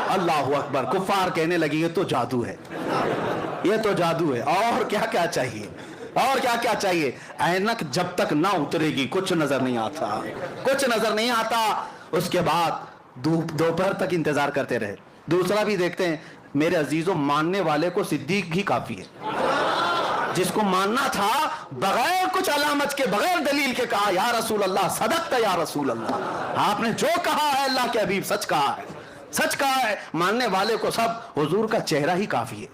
اللہ اکبر. کفار کہنے لگے یہ تو جادو ہے, یہ تو جادو ہے. اور کیا کیا چاہیے, اور کیا کیا چاہیے. اینک جب تک نہ اترے گی کچھ نظر نہیں آتا, کچھ نظر نہیں آتا. اس کے بعد دوپہر تک انتظار کرتے رہے. دوسرا بھی دیکھتے ہیں میرے عزیزوں, ماننے والے کو صدیق ہی کافی ہے. جس کو ماننا تھا بغیر کچھ علامت کے, بغیر دلیل کے کہا یا رسول اللہ صدقت یا رسول اللہ, آپ نے جو کہا ہے اللہ کے حبیب سچ کہا ہے, سچ کہا ہے. ماننے والے کو سب حضور کا چہرہ ہی کافی ہے,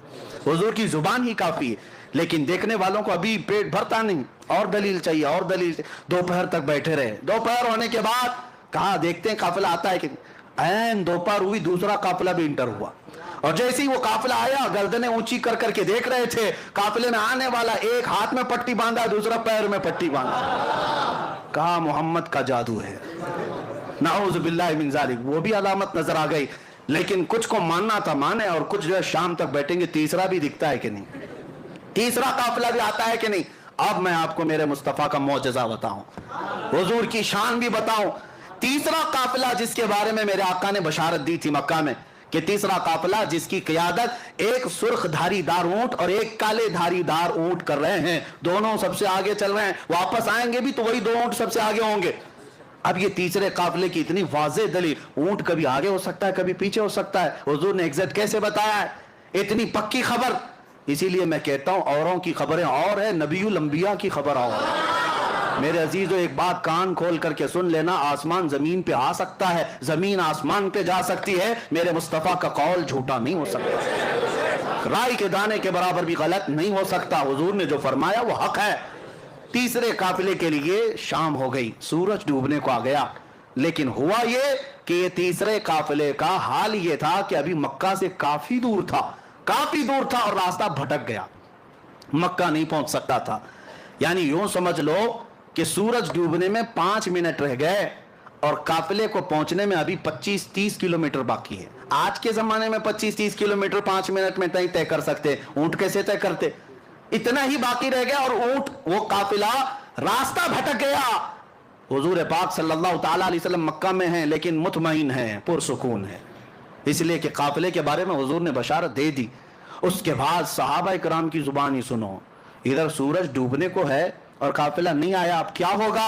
حضور کی زبان ہی کافی ہے. لیکن دیکھنے والوں کو ابھی پیٹ بھرتا نہیں, اور دلیل چاہیے, اور دلیل چاہیے. دوپہر تک بیٹھے رہے. دوپہر ہونے کے بعد کہا دیکھتے ہیں قافلہ آتا ہے کہ این دوپہر ہوئی, دوسرا قافلہ بھی انٹر ہوا. اور جیسے ہی وہ قافلہ آیا گردنیں اونچی کر کر کے دیکھ رہے تھے قافلے میں آنے والا, ایک ہاتھ میں پٹی باندھا, دوسرا پیر میں پٹی باندھا. کہا محمد کا جادو ہے, نعوذ باللہ من ذالک. وہ بھی علامت نظر آ گئی. لیکن کچھ کو ماننا تھا مانے, اور کچھ جو ہے شام تک بیٹھیں گے. تیسرا بھی دکھتا ہے کہ نہیں, تیسرا قافلہ بھی آتا ہے کہ نہیں. اب میں آپ کو میرے مصطفیٰ کا معجزہ بتاؤں, حضور کی شان بھی بتاؤں. تیسرا قافلہ جس کے بارے میں میرے آقا نے بشارت دی تھی مکہ میں کہ تیسرا قافلہ جس کی قیادت ایک سرخ دھاری دار اونٹ اور ایک کالے دھاری دار اونٹ کر رہے ہیں, دونوں سب سے آگے چل رہے ہیں. واپس آئیں گے بھی تو وہی دو اونٹ سب سے آگے ہوں گے. اب یہ تیسرے قافلے کی اتنی واضح دلیل, اونٹ کبھی آگے ہو سکتا ہے کبھی پیچھے ہو سکتا ہے, حضور نے ایگزیکٹ کیسے بتایا ہے, اتنی پکی خبر. اسی لیے میں کہتا ہوں اوروں کی خبریں اور ہے, نبی الانبیاء کی خبر اور ہے. میرے عزیزو ایک بات کان کھول کر کے سن لینا, آسمان زمین پہ آ سکتا ہے, زمین آسمان پہ جا سکتی ہے, میرے مصطفیٰ کا قول جھوٹا نہیں ہو سکتا, رائی کے دانے کے برابر بھی غلط نہیں ہو سکتا. حضور نے جو فرمایا وہ حق ہے. تیسرے قافلے کے لیے شام ہو گئی, سورج ڈوبنے کو آ گیا. لیکن ہوا یہ کہ یہ تیسرے قافلے کا حال یہ تھا کہ ابھی مکہ سے کافی دور تھا, کافی دور تھا, اور راستہ بھٹک گیا, مکہ نہیں پہنچ سکتا تھا. یعنی یوں سمجھ لو کہ سورج ڈوبنے میں 5 منٹ رہ گئے اور قافلے کو پہنچنے میں ابھی 25-30 کلومیٹر باقی ہے. آج کے زمانے میں 25-30 کلومیٹر 5 منٹ میں نہیں طے کر سکتے, اونٹ کیسے طے کرتے. اتنا ہی باقی رہ گیا اور اونٹ, وہ قافلہ راستہ بھٹک گیا. حضور پاک صلی اللہ تعالیٰ علیہ وسلم مکہ میں ہیں لیکن مطمئن ہیں, پرسکون ہیں, اس لیے کہ قافلے کے بارے میں حضور نے بشارت دے دی. اس کے بعد صحابہ کرام کی زبان ہی سنو, ادھر سورج ڈوبنے کو ہے اور قافلہ نہیں آیا, اب کیا ہوگا.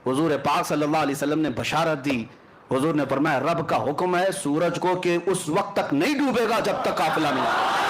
حضور پاک صلی اللہ علیہ وسلم نے بشارت دی. حضور نے فرمایا رب کا حکم ہے سورج کو کہ اس وقت تک نہیں ڈوبے گا جب تک قافلہ نہیں آئے.